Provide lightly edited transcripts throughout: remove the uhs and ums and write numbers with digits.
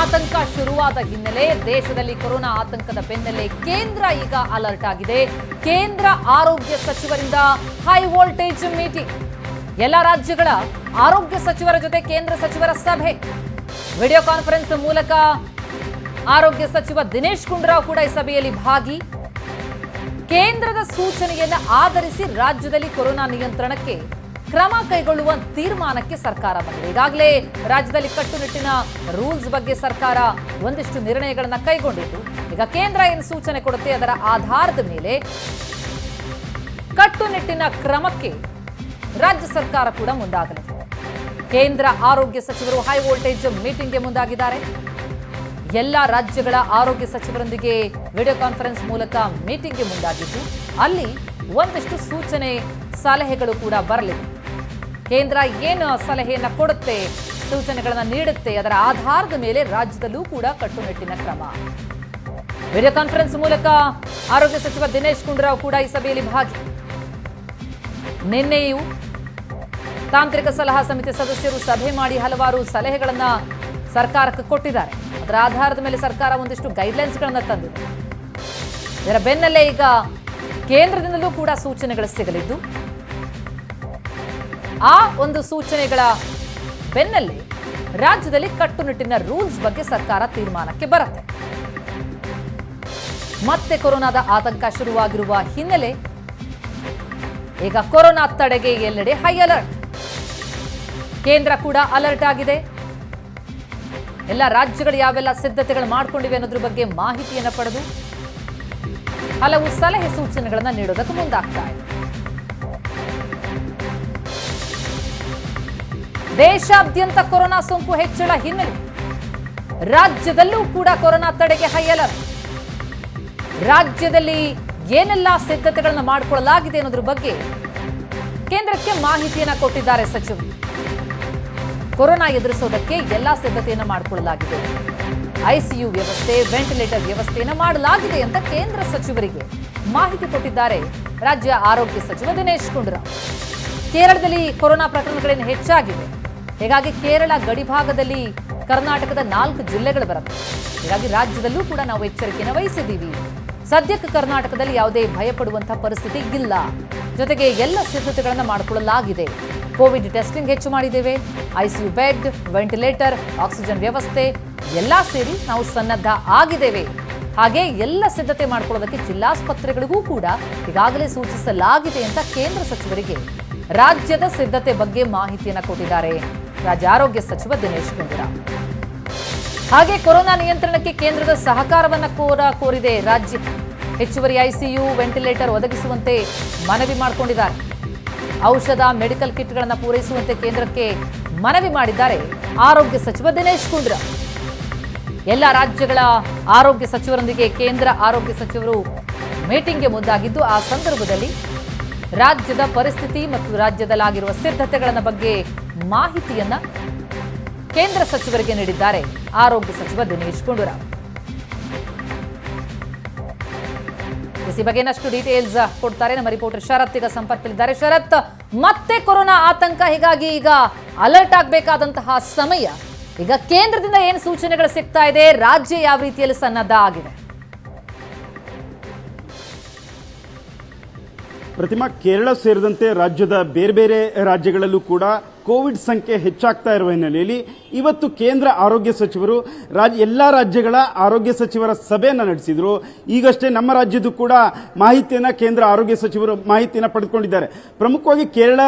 ಆತಂಕ ಶುರುವಾದ ಹಿನ್ನೆಲೆ ದೇಶದಲ್ಲಿ ಕೊರೋನಾ ಆತಂಕದ ಬೆನ್ನಲ್ಲೇ ಕೇಂದ್ರ ಈಗ ಅಲರ್ಟ್ ಆಗಿದೆ. ಕೇಂದ್ರ ಆರೋಗ್ಯ ಸಚಿವರಿಂದ ಹೈ ವೋಲ್ಟೇಜ್ ಮೀಟಿಂಗ್. ಎಲ್ಲ ರಾಜ್ಯಗಳ ಆರೋಗ್ಯ ಸಚಿವರ ಜೊತೆ ಕೇಂದ್ರ ಸಚಿವರ ಸಭೆ. ವಿಡಿಯೋ ಕಾನ್ಫರೆನ್ಸ್ ಮೂಲಕ ಆರೋಗ್ಯ ಸಚಿವ ದಿನೇಶ್ ಗುಂಡೂರಾವ್ ಕೂಡ ಈ ಸಭೆಯಲ್ಲಿ ಭಾಗಿ. ಕೇಂದ್ರದ ಸೂಚನೆಯನ್ನು ಆಧರಿಸಿ ರಾಜ್ಯದಲ್ಲಿ ಕೊರೋನಾ ನಿಯಂತ್ರಣಕ್ಕೆ ಕ್ರಮ ಕೈಗೊಳ್ಳುವ ತೀರ್ಮಾನಕ್ಕೆ ಸರ್ಕಾರ ಬಂದಿದೆ. ಈಗಾಗಲೇ ರಾಜ್ಯದಲ್ಲಿ ಕಟ್ಟುನಿಟ್ಟಿನ ರೂಲ್ಸ್ ಬಗ್ಗೆ ಸರ್ಕಾರ ಒಂದಿಷ್ಟು ನಿರ್ಣಯಗಳನ್ನು ಕೈಗೊಂಡಿದ್ದು, ಈಗ ಕೇಂದ್ರ ಏನು ಸೂಚನೆ ಕೊಡುತ್ತೆ ಅದರ ಆಧಾರದ ಮೇಲೆ ಕಟ್ಟುನಿಟ್ಟಿನ ಕ್ರಮಕ್ಕೆ ರಾಜ್ಯ ಸರ್ಕಾರ ಕೂಡ ಮುಂದಾಗಲಿದೆ. ಕೇಂದ್ರ ಆರೋಗ್ಯ ಸಚಿವರು ಹೈ ವೋಲ್ಟೇಜ್ ಮೀಟಿಂಗ್ಗೆ ಮುಂದಾಗಿದ್ದಾರೆ. ಎಲ್ಲ ರಾಜ್ಯಗಳ ಆರೋಗ್ಯ ಸಚಿವರೊಂದಿಗೆ ವಿಡಿಯೋ ಕಾನ್ಫರೆನ್ಸ್ ಮೂಲಕ ಮೀಟಿಂಗ್ಗೆ ಮುಂದಾಗಿದ್ದು, ಅಲ್ಲಿ ಒಂದಷ್ಟು ಸೂಚನೆ ಸಲಹೆಗಳು ಕೂಡ ಬರಲಿವೆ. ಕೇಂದ್ರ ಏನು ಸಲಹೆಯನ್ನು ಕೊಡುತ್ತೆ, ಸೂಚನೆಗಳನ್ನು ನೀಡುತ್ತೆ, ಅದರ ಆಧಾರದ ಮೇಲೆ ರಾಜ್ಯದಲ್ಲೂ ಕೂಡ ಕಟ್ಟುನಿಟ್ಟಿನ ಕ್ರಮ. ವಿಡಿಯೋ ಕಾನ್ಫರೆನ್ಸ್ ಮೂಲಕ ಆರೋಗ್ಯ ಸಚಿವ ದಿನೇಶ್ ಗುಂಡೂರಾವ್ ಕೂಡ ಈ ಸಭೆಯಲ್ಲಿ ಭಾಗಿ. ನಿನ್ನೆಯೂ ತಾಂತ್ರಿಕ ಸಲಹಾ ಸಮಿತಿ ಸದಸ್ಯರು ಸಭೆ ಮಾಡಿ ಹಲವಾರು ಸಲಹೆಗಳನ್ನು ಸರ್ಕಾರಕ್ಕೆ ಕೊಟ್ಟಿದ್ದಾರೆ. ಅದರ ಆಧಾರದ ಮೇಲೆ ಸರ್ಕಾರ ಒಂದಿಷ್ಟು ಗೈಡ್ಲೈನ್ಸ್ಗಳನ್ನು ತಂದಿದೆ. ಇದರ ಬೆನ್ನಲ್ಲೇ ಈಗ ಕೇಂದ್ರದಿಂದಲೂ ಕೂಡ ಸೂಚನೆಗಳು ಸಿಗಲಿದ್ದು, ಆ ಒಂದು ಸೂಚನೆಗಳ ಬೆನ್ನಲ್ಲೇ ರಾಜ್ಯದಲ್ಲಿ ಕಟ್ಟುನಿಟ್ಟಿನ ರೂಲ್ಸ್ ಬಗ್ಗೆ ಸರ್ಕಾರ ತೀರ್ಮಾನಕ್ಕೆ ಬರುತ್ತೆ. ಮತ್ತೆ ಕೊರೋನಾದ ಆತಂಕ ಶುರುವಾಗಿರುವ ಹಿನ್ನೆಲೆ ಈಗ ಕೊರೋನಾ ತಡೆಗೆ ಎಲ್ಲೆಡೆ ಹೈ ಅಲರ್ಟ್. ಕೇಂದ್ರ ಕೂಡ ಅಲರ್ಟ್ ಆಗಿದೆ. ಎಲ್ಲ ರಾಜ್ಯಗಳು ಯಾವೆಲ್ಲ ಸಿದ್ಧತೆಗಳು ಮಾಡಿಕೊಂಡಿವೆ ಅನ್ನೋದ್ರ ಬಗ್ಗೆ ಮಾಹಿತಿಯನ್ನು ಪಡೆದು ಹಲವು ಸಲಹೆ ಸೂಚನೆಗಳನ್ನು ನೀಡೋದಕ್ಕೆ ಮುಂದಾಗ್ತಾ ಇದೆ. ದೇಶಾದ್ಯಂತ ಕೊರೋನಾ ಸೋಂಕು ಹೆಚ್ಚಳ ಹಿನ್ನೆಲೆ ರಾಜ್ಯದಲ್ಲೂ ಕೂಡ ಕೊರೋನಾ ತಡೆಗೆ ಹೈ ಅಲರ್ಟ್. ರಾಜ್ಯದಲ್ಲಿ ಏನೆಲ್ಲ ಸಿದ್ಧತೆಗಳನ್ನು ಮಾಡಿಕೊಳ್ಳಲಾಗಿದೆ ಅನ್ನೋದ್ರ ಬಗ್ಗೆ ಕೇಂದ್ರಕ್ಕೆ ಮಾಹಿತಿಯನ್ನು ಕೊಟ್ಟಿದ್ದಾರೆ ಸಚಿವರು. ಕೊರೋನಾ ಎದುರಿಸೋದಕ್ಕೆ ಎಲ್ಲಾ ಸಿದ್ಧತೆಯನ್ನು ಮಾಡಿಕೊಳ್ಳಲಾಗಿದೆ. ಐಸಿಯು ವ್ಯವಸ್ಥೆ, ವೆಂಟಿಲೇಟರ್ ವ್ಯವಸ್ಥೆಯನ್ನು ಮಾಡಲಾಗಿದೆ ಅಂತ ಕೇಂದ್ರ ಸಚಿವರಿಗೆ ಮಾಹಿತಿ ಕೊಟ್ಟಿದ್ದಾರೆ ರಾಜ್ಯ ಆರೋಗ್ಯ ಸಚಿವ ದಿನೇಶ್ ಗುಂಡೂರಾವ್. ಕೇರಳದಲ್ಲಿ ಕೊರೋನಾ ಪ್ರಕರಣಗಳೇನು ಹೆಚ್ಚಾಗಿವೆ. ಹೀಗಾಗಿ ಕೇರಳ ಗಡಿಭಾಗದಲ್ಲಿ ಕರ್ನಾಟಕದ 4 ಜಿಲ್ಲೆಗಳು ಬರುತ್ತೆ. ಹೀಗಾಗಿ ರಾಜ್ಯದಲ್ಲೂ ಕೂಡ ನಾವು ಎಚ್ಚರಿಕೆಯನ್ನು ವಹಿಸಿದ್ದೀವಿ. ಸದ್ಯಕ್ಕೆ ಕರ್ನಾಟಕದಲ್ಲಿ ಯಾವುದೇ ಭಯಪಡುವಂತಹ ಪರಿಸ್ಥಿತಿ ಇಲ್ಲ. ಜೊತೆಗೆ ಎಲ್ಲ ಸಿದ್ಧತೆಗಳನ್ನು ಮಾಡಿಕೊಳ್ಳಲಾಗಿದೆ. ಕೋವಿಡ್ ಟೆಸ್ಟಿಂಗ್ ಹೆಚ್ಚು ಮಾಡಿದ್ದೇವೆ. ಐಸಿಯು ಬೆಡ್, ವೆಂಟಿಲೇಟರ್, ಆಕ್ಸಿಜನ್ ವ್ಯವಸ್ಥೆ ಎಲ್ಲ ಸೇರಿ ನಾವು ಸನ್ನದ್ಧ ಆಗಿದ್ದೇವೆ. ಹಾಗೆ ಎಲ್ಲ ಸಿದ್ಧತೆ ಮಾಡಿಕೊಳ್ಳೋದಕ್ಕೆ ಜಿಲ್ಲಾಸ್ಪತ್ರೆಗಳಿಗೂ ಕೂಡ ಈಗಾಗಲೇ ಸೂಚಿಸಲಾಗಿದೆ ಅಂತ ಕೇಂದ್ರ ಸಚಿವರಿಗೆ ರಾಜ್ಯದ ಸಿದ್ಧತೆ ಬಗ್ಗೆ ಮಾಹಿತಿಯನ್ನು ಕೊಟ್ಟಿದ್ದಾರೆ ರಾಜ್ಯ ಆರೋಗ್ಯ ಸಚಿವ ದಿನೇಶ್ ಗುಂಡೂರಾವ್. ಹಾಗೆ ಕೊರೋನಾ ನಿಯಂತ್ರಣಕ್ಕೆ ಕೇಂದ್ರದ ಸಹಕಾರವನ್ನು ಕೋರಿದೆ ರಾಜ್ಯ. ಹೆಚ್ಚುವರಿ ಐಸಿಯು, ವೆಂಟಿಲೇಟರ್ ಒದಗಿಸುವಂತೆ ಮನವಿ ಮಾಡಿಕೊಂಡಿದ್ದಾರೆ. ಔಷಧ, ಮೆಡಿಕಲ್ ಕಿಟ್ಗಳನ್ನು ಪೂರೈಸುವಂತೆ ಕೇಂದ್ರಕ್ಕೆ ಮನವಿ ಮಾಡಿದ್ದಾರೆ ಆರೋಗ್ಯ ಸಚಿವ ದಿನೇಶ್ ಗುಂಡೂರಾವ್. ಎಲ್ಲ ರಾಜ್ಯಗಳ ಆರೋಗ್ಯ ಸಚಿವರೊಂದಿಗೆ ಕೇಂದ್ರ ಆರೋಗ್ಯ ಸಚಿವರು ಮೀಟಿಂಗ್ಗೆ ಮುಂದಾಗಿದ್ದು, ಆ ಸಂದರ್ಭದಲ್ಲಿ ರಾಜ್ಯದ ಪರಿಸ್ಥಿತಿ ಮತ್ತು ರಾಜ್ಯದಲ್ಲಾಗಿರುವ ಸಿದ್ಧತೆಗಳ ಬಗ್ಗೆ ಮಾಹಿತಿಯನ್ನ ಕೇಂದ್ರ ಸಚಿವರಿಗೆ ನೀಡಿದ್ದಾರೆ ಆರೋಗ್ಯ ಸಚಿವ ದಿನೇಶ್ ಗುಂಡೂರಾವ್. ಈ ಬಗ್ಗೆ ಇನ್ನಷ್ಟು ಡೀಟೇಲ್ಸ್ ಕೊಡ್ತಾರೆ ನಮ್ಮ ರಿಪೋರ್ಟರ್ ಶರತ್ ಈಗ ಸಂಪರ್ಕದಲ್ಲಿದ್ದಾರೆ. ಶರತ್, ಮತ್ತೆ ಕೊರೋನಾ ಆತಂಕ, ಹೀಗಾಗಿ ಈಗ ಅಲರ್ಟ್ ಆಗಬೇಕಾದಂತಹ ಸಮಯ. ಈಗ ಕೇಂದ್ರದಿಂದ ಏನು ಸೂಚನೆಗಳು ಸಿಗ್ತಾ ಇದೆ, ರಾಜ್ಯ ಯಾವ ರೀತಿಯಲ್ಲಿ ಸನ್ನದ್ಧ ಆಗಿದೆ? ಪ್ರತಿಮಾ, ಕೇರಳ ಸೇರಿದಂತೆ ರಾಜ್ಯದ ಬೇರೆ ಬೇರೆ ರಾಜ್ಯಗಳಲ್ಲೂ ಕೂಡ ಕೋವಿಡ್ ಸಂಖ್ಯೆ ಹೆಚ್ಚಾಗ್ತಾ ಇರುವ ಹಿನ್ನೆಲೆಯಲ್ಲಿ ಇವತ್ತು ಕೇಂದ್ರ ಆರೋಗ್ಯ ಸಚಿವರು ಎಲ್ಲ ರಾಜ್ಯಗಳ ಆರೋಗ್ಯ ಸಚಿವರ ಸಭೆಯನ್ನು ನಡೆಸಿದರು. ಈಗಷ್ಟೇ ನಮ್ಮ ರಾಜ್ಯದ ಕೂಡ ಮಾಹಿತಿಯನ್ನು ಕೇಂದ್ರ ಆರೋಗ್ಯ ಸಚಿವರು ಮಾಹಿತಿಯನ್ನು ಪಡೆದುಕೊಂಡಿದ್ದಾರೆ. ಪ್ರಮುಖವಾಗಿ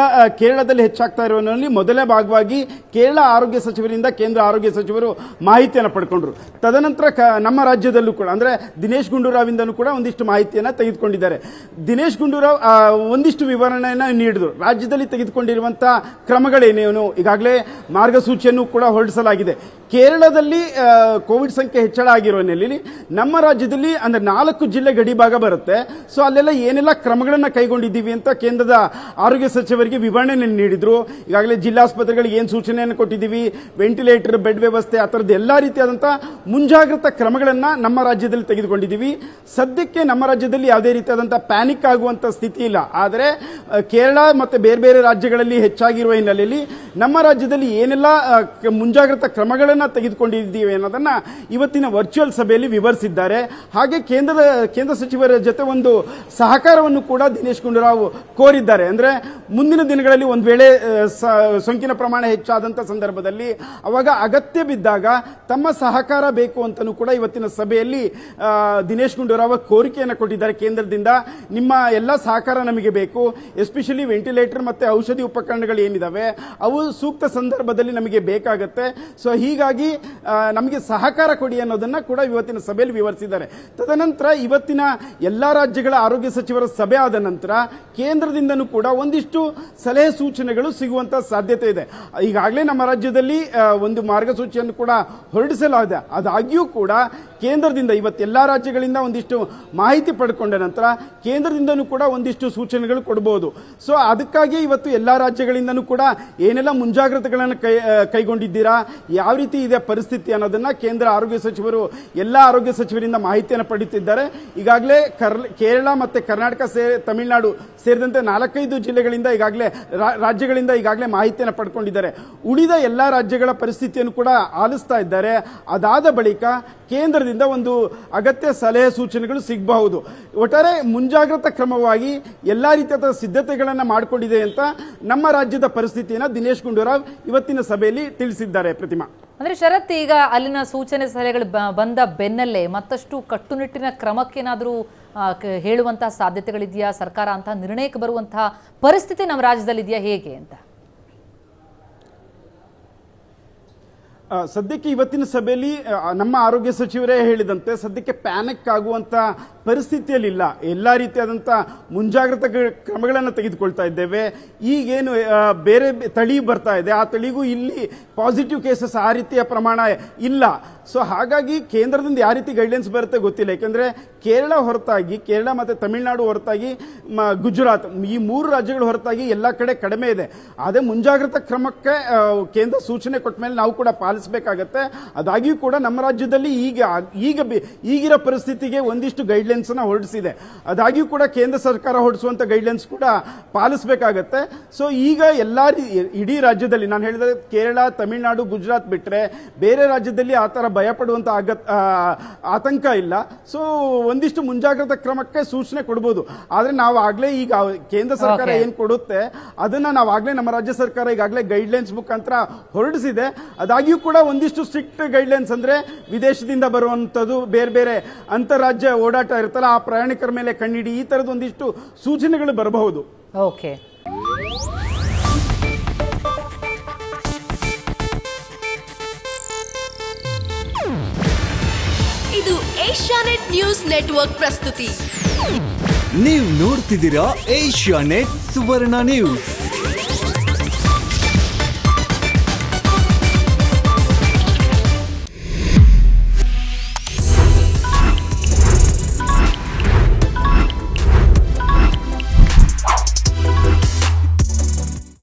ಕೇರಳದಲ್ಲಿ ಹೆಚ್ಚಾಗ್ತಾ ಇರುವ ಹಿನ್ನೆಲೆಯಲ್ಲಿ ಮೊದಲೇ ಭಾಗವಾಗಿ ಕೇರಳ ಆರೋಗ್ಯ ಸಚಿವರಿಂದ ಕೇಂದ್ರ ಆರೋಗ್ಯ ಸಚಿವರು ಮಾಹಿತಿಯನ್ನು ಪಡ್ಕೊಂಡ್ರು. ತದನಂತರ ನಮ್ಮ ರಾಜ್ಯದಲ್ಲೂ ಕೂಡ ಅಂದರೆ ದಿನೇಶ್ ಗುಂಡೂರಾವಿಂದನೂ ಕೂಡ ಒಂದಿಷ್ಟು ಮಾಹಿತಿಯನ್ನು ತೆಗೆದುಕೊಂಡಿದ್ದಾರೆ. ದಿನೇಶ್ ಗುಂಡೂರಾವ್ ಒಂದಿಷ್ಟು ವಿವರಣೆಯನ್ನು ನೀಡಿದರು. ರಾಜ್ಯದಲ್ಲಿ ತೆಗೆದುಕೊಂಡಿರುವಂತಹ ಕ್ರಮಗಳೇನೇನು, ಈಗಾಗಲೇ ಮಾರ್ಗಸೂಚಿಯನ್ನು ಕೂಡ ಹೊರಡಿಸಲಾಗಿದೆ. ಕೇರಳದಲ್ಲಿ ಕೋವಿಡ್ ಸಂಖ್ಯೆ ಹೆಚ್ಚಳ ಆಗಿರೋ ಹಿನ್ನೆಲೆಯಲ್ಲಿ ನಮ್ಮ ರಾಜ್ಯದಲ್ಲಿ ಅಂದರೆ 4 ಜಿಲ್ಲೆ ಗಡಿಭಾಗ ಬರುತ್ತೆ. ಸೊ ಅಲ್ಲೆಲ್ಲ ಏನೆಲ್ಲ ಕ್ರಮಗಳನ್ನು ಕೈಗೊಂಡಿದ್ದೀವಿ ಅಂತ ಕೇಂದ್ರದ ಆರೋಗ್ಯ ಸಚಿವರಿಗೆ ವಿವರಣೆ ನೀಡಿದ್ರು. ಈಗಾಗಲೇ ಜಿಲ್ಲಾಸ್ಪತ್ರೆಗಳಿಗೆ ಏನು ಸೂಚನೆಯನ್ನು ಕೊಟ್ಟಿದ್ದೀವಿ, ವೆಂಟಿಲೇಟರ್, ಬೆಡ್ ವ್ಯವಸ್ಥೆ, ಆ ಥರದ್ದು ಎಲ್ಲ ರೀತಿಯಾದಂಥ ಮುಂಜಾಗ್ರತಾ ಕ್ರಮಗಳನ್ನು ನಮ್ಮ ರಾಜ್ಯದಲ್ಲಿ ತೆಗೆದುಕೊಂಡಿದ್ದೀವಿ. ಸದ್ಯಕ್ಕೆ ನಮ್ಮ ರಾಜ್ಯದಲ್ಲಿ ಯಾವುದೇ ರೀತಿಯಾದಂಥ ಪ್ಯಾನಿಕ್ ಆಗುವಂಥ ಸ್ಥಿತಿ ಇಲ್ಲ. ಆದರೆ ಕೇರಳ ಮತ್ತು ಬೇರೆ ಬೇರೆ ರಾಜ್ಯಗಳಲ್ಲಿ ಹೆಚ್ಚಾಗಿರುವ ಹಿನ್ನೆಲೆಯಲ್ಲಿ ಹಿನ್ನೆಲೆಯಲ್ಲಿ ನಮ್ಮ ರಾಜ್ಯದಲ್ಲಿ ಏನೆಲ್ಲ ಮುಂಜಾಗ್ರತಾ ಕ್ರಮಗಳನ್ನು ತೆಗೆದುಕೊಂಡಿದ್ದೀವಿ ಅನ್ನೋದನ್ನು ಇವತ್ತಿನ ವರ್ಚುವಲ್ ಸಭೆಯಲ್ಲಿ ವಿವರಿಸಿದ್ದಾರೆ. ಹಾಗೆ ಕೇಂದ್ರ ಸಚಿವರ ಜೊತೆ ಒಂದು ಸಹಕಾರವನ್ನು ಕೂಡ ದಿನೇಶ್ ಗುಂಡೂರಾವ್ ಕೋರಿದ್ದಾರೆ. ಅಂದರೆ ಮುಂದಿನ ದಿನಗಳಲ್ಲಿ ಒಂದು ವೇಳೆ ಸೋಂಕಿನ ಪ್ರಮಾಣ ಹೆಚ್ಚಾದಂಥ ಸಂದರ್ಭದಲ್ಲಿ ಅವಾಗ ಅಗತ್ಯ ಬಿದ್ದಾಗ ತಮ್ಮ ಸಹಕಾರ ಬೇಕು ಅಂತಲೂ ಕೂಡ ಇವತ್ತಿನ ಸಭೆಯಲ್ಲಿ ದಿನೇಶ್ ಗುಂಡೂರಾವ್ ಕೋರಿಕೆಯನ್ನು ಕೊಟ್ಟಿದ್ದಾರೆ. ಕೇಂದ್ರದಿಂದ ನಿಮ್ಮ ಎಲ್ಲ ಸಹಕಾರ ನಮಗೆ ಬೇಕು, ಎಸ್ಪೆಷಲಿ ವೆಂಟಿಲೇಟರ್ ಮತ್ತು ಔಷಧಿ ಉಪಕರಣಗಳು ಏನಿದಾವೆ ಅವು ಸೂಕ್ತ ಸಂದರ್ಭದಲ್ಲಿ ನಮಗೆ ಬೇಕಾಗುತ್ತೆ. ಸೊ ಹೀಗಾಗಿ ನಮಗೆ ಸಹಕಾರ ಕೊಡಿ ಅನ್ನೋದನ್ನ ಕೂಡ ಇವತ್ತಿನ ಸಭೆಯಲ್ಲಿ ವಿವರಿಸಿದ್ದಾರೆ. ತದನಂತರ ಇವತ್ತಿನ ಎಲ್ಲಾ ರಾಜ್ಯಗಳ ಆರೋಗ್ಯ ಸಚಿವರ ಸಭೆ ಆದ ನಂತರ ಕೇಂದ್ರದಿಂದನೂ ಕೂಡ ಒಂದಿಷ್ಟು ಸಲಹೆ ಸೂಚನೆಗಳು ಸಿಗುವಂತ ಸಾಧ್ಯತೆ ಇದೆ. ಈಗಾಗಲೇ ನಮ್ಮ ರಾಜ್ಯದಲ್ಲಿ ಒಂದು ಮಾರ್ಗಸೂಚಿಯನ್ನು ಕೂಡ ಹೊರಡಿಸಲಾಗಿದೆ. ಆದಾಗ್ಯೂ ಕೂಡ ಕೇಂದ್ರದಿಂದ ಇವತ್ತೆಲ್ಲ ರಾಜ್ಯಗಳಿಂದ ಒಂದಿಷ್ಟು ಮಾಹಿತಿ ಪಡ್ಕೊಂಡ ನಂತರ ಕೇಂದ್ರದಿಂದನೂ ಕೂಡ ಒಂದಿಷ್ಟು ಸೂಚನೆಗಳು ಕೊಡಬಹುದು. ಸೊ ಅದಕ್ಕಾಗಿ ಇವತ್ತು ಎಲ್ಲ ರಾಜ್ಯಗಳಿಂದನೂ ಕೂಡ ಏನೆಲ್ಲ ಮುಂಜಾಗ್ರತೆಗಳನ್ನು ಕೈಗೊಂಡಿದ್ದೀರಾ, ಯಾವ ರೀತಿ ಇದೆ ಪರಿಸ್ಥಿತಿ ಅನ್ನೋದನ್ನ ಕೇಂದ್ರ ಆರೋಗ್ಯ ಸಚಿವರು ಎಲ್ಲ ಆರೋಗ್ಯ ಸಚಿವರಿಂದ ಮಾಹಿತಿಯನ್ನು ಪಡೆಯುತ್ತಿದ್ದಾರೆ. ಈಗಾಗಲೇ ಕೇರಳ ಮತ್ತು ಕರ್ನಾಟಕ ತಮಿಳುನಾಡು ಸೇರಿದಂತೆ 4-5 ಜಿಲ್ಲೆಗಳಿಂದ ರಾಜ್ಯಗಳಿಂದ ಈಗಾಗಲೇ ಮಾಹಿತಿಯನ್ನು ಪಡ್ಕೊಂಡಿದ್ದಾರೆ. ಉಳಿದ ಎಲ್ಲ ರಾಜ್ಯಗಳ ಪರಿಸ್ಥಿತಿಯನ್ನು ಕೂಡ ಆಲಿಸ್ತಾ ಇದ್ದಾರೆ. ಅದಾದ ಬಳಿಕ ಕೇಂದ್ರದಿಂದ ಒಂದು ಅಗತ್ಯ ಸಲಹೆ ಸೂಚನೆಗಳು ಸಿಗಬಹುದು. ಒಟ್ಟಾರೆ ಮುಂಜಾಗ್ರತಾ ಕ್ರಮವಾಗಿ ಎಲ್ಲಾ ರೀತಿಯಾದ ಸಿದ್ಧತೆಗಳನ್ನು ಮಾಡಿಕೊಂಡಿದೆ ಅಂತ ನಮ್ಮ ರಾಜ್ಯದ ಪರಿಸ್ಥಿತಿಯನ್ನು ದಿನೇಶ್ ಗುಂಡೂರಾವ್ ಇವತ್ತಿನ ಸಭೆಯಲ್ಲಿ ತಿಳಿಸಿದ್ದಾರೆ. ಪ್ರತಿಮಾ, ಅಂದ್ರೆ ಶರತ್, ಈಗ ಅಲ್ಲಿನ ಸೂಚನೆ ಸಲಹೆಗಳು ಬಂದ ಬೆನ್ನಲ್ಲೇ ಮತ್ತಷ್ಟು ಕಟ್ಟುನಿಟ್ಟಿನ ಕ್ರಮಕ್ಕೇನಾದರೂ ಹೇಳುವಂತಹ ಸಾಧ್ಯತೆಗಳಿದೆಯಾ? ಸರ್ಕಾರ ಅಂತ ನಿರ್ಣಯಕ್ಕೆ ಬರುವಂತಹ ಪರಿಸ್ಥಿತಿ ನಮ್ಮ ರಾಜ್ಯದಲ್ಲಿ ಇದೆಯಾ, ಹೇಗೆ ಅಂತ? ಸದ್ಯಕ್ಕೆ ಇವತ್ತಿನ ಸಭೆಯಲ್ಲಿ ನಮ್ಮ ಆರೋಗ್ಯ ಸಚಿವರೇ ಹೇಳಿದಂತೆ ಸದ್ಯಕ್ಕೆ ಪ್ಯಾನಿಕ್ ಆಗುವಂತ ಪರಿಸ್ಥಿತಿಯಲ್ಲಿಲ್ಲ. ಎಲ್ಲ ರೀತಿಯಾದಂಥ ಮುಂಜಾಗ್ರತಾ ಕ್ರಮಗಳನ್ನು ತೆಗೆದುಕೊಳ್ತಾ ಇದ್ದೇವೆ. ಈಗೇನು ಬೇರೆ ತಳಿ ಬರ್ತಾ ಇದೆ, ಆ ತಳಿಗೂ ಇಲ್ಲಿ ಪಾಸಿಟಿವ್ ಕೇಸಸ್ ಆ ರೀತಿಯ ಪ್ರಮಾಣ ಇಲ್ಲ. ಸೊ ಹಾಗಾಗಿ ಕೇಂದ್ರದಿಂದ ಯಾವ ರೀತಿ ಗೈಡ್ಲೈನ್ಸ್ ಬರುತ್ತೆ ಗೊತ್ತಿಲ್ಲ. ಯಾಕೆಂದರೆ ಕೇರಳ ಮತ್ತು ತಮಿಳುನಾಡು ಹೊರತಾಗಿ ಗುಜರಾತ್ ಈ 3 ರಾಜ್ಯಗಳು ಹೊರತಾಗಿ ಎಲ್ಲ ಕಡೆ ಕಡಿಮೆ ಇದೆ. ಅದೇ ಮುಂಜಾಗ್ರತಾ ಕ್ರಮಕ್ಕೆ ಕೇಂದ್ರ ಸೂಚನೆ ಕೊಟ್ಟ ಮೇಲೆ ನಾವು ಕೂಡ ಪಾಲಿಸಬೇಕಾಗತ್ತೆ. ಅದಾಗಿಯೂ ಕೂಡ ನಮ್ಮ ರಾಜ್ಯದಲ್ಲಿ ಈಗಿರೋ ಪರಿಸ್ಥಿತಿಗೆ ಒಂದಿಷ್ಟು ಗೈಡ್ಲೈನ್ಸ್ ಅನ್ನು ಹೊರಡಿಸಿದೆ. ಅದಾಗಿಯೂ ಕೂಡ ಕೇಂದ್ರ ಸರ್ಕಾರ ಹೊರಡಿಸುವಂಥ ಗೈಡ್ಲೈನ್ಸ್ ಕೂಡ ಪಾಲಿಸಬೇಕಾಗತ್ತೆ. ಸೊ ಈಗ ಇಡೀ ರಾಜ್ಯದಲ್ಲಿ ನಾನು ಹೇಳಿದ ಕೇರಳ, ತಮಿಳುನಾಡು, ಗುಜರಾತ್ ಬಿಟ್ಟರೆ ಬೇರೆ ರಾಜ್ಯದಲ್ಲಿ ಆ ಥರ ಭಯ ಪಡುವಂಥ ಆತಂಕ ಇಲ್ಲ. ಸೊ ಒಂದಿಷ್ಟು ಮುಂಜಾಗ್ರತಾ ಕ್ರಮಕ್ಕೆ ಸೂಚನೆ ಕೊಡಬಹುದು. ಆದರೆ ನಾವು ಆಗಲೇ ಈಗ ಕೇಂದ್ರ ಸರ್ಕಾರ ಏನು ಕೊಡುತ್ತೆ ಅದನ್ನ ನಾವಾಗಲೇ ನಮ್ಮ ರಾಜ್ಯ ಸರ್ಕಾರ ಈಗಾಗಲೇ ಗೈಡ್ಲೈನ್ಸ್ ಮುಖಾಂತರ ಹೊರಡಿಸಿದೆ. ಅದಾಗಿಯೂ ಕೂಡ ಒಂದಿಷ್ಟು ಸ್ಟ್ರಿಕ್ಟ್ ಗೈಡ್ಲೈನ್ಸ್ ಅಂದ್ರೆ ವಿದೇಶದಿಂದ ಬರುವಂಥದ್ದು, ಬೇರೆ ಬೇರೆ ಅಂತಾರಾಜ್ಯ ಓಡಾಟ ಇರುತ್ತಲ್ಲ ಆ ಪ್ರಯಾಣಿಕರ ಮೇಲೆ ಕಣ್ಣಿಡಿ, ಈ ತರದ ಒಂದಿಷ್ಟು ಸೂಚನೆಗಳು ಬರಬಹುದು. ಓಕೆ, ಇದು ಏಷ್ಯಾನೆಟ್ ನ್ಯೂಸ್ ನೆಟ್ವರ್ಕ್ ಪ್ರಸ್ತುತಿ. ನೀವು ನೋಡ್ತಿದ್ದೀರಾ ಏಷ್ಯಾನೆಟ್ ಸುವರ್ಣ ನ್ಯೂಸ್.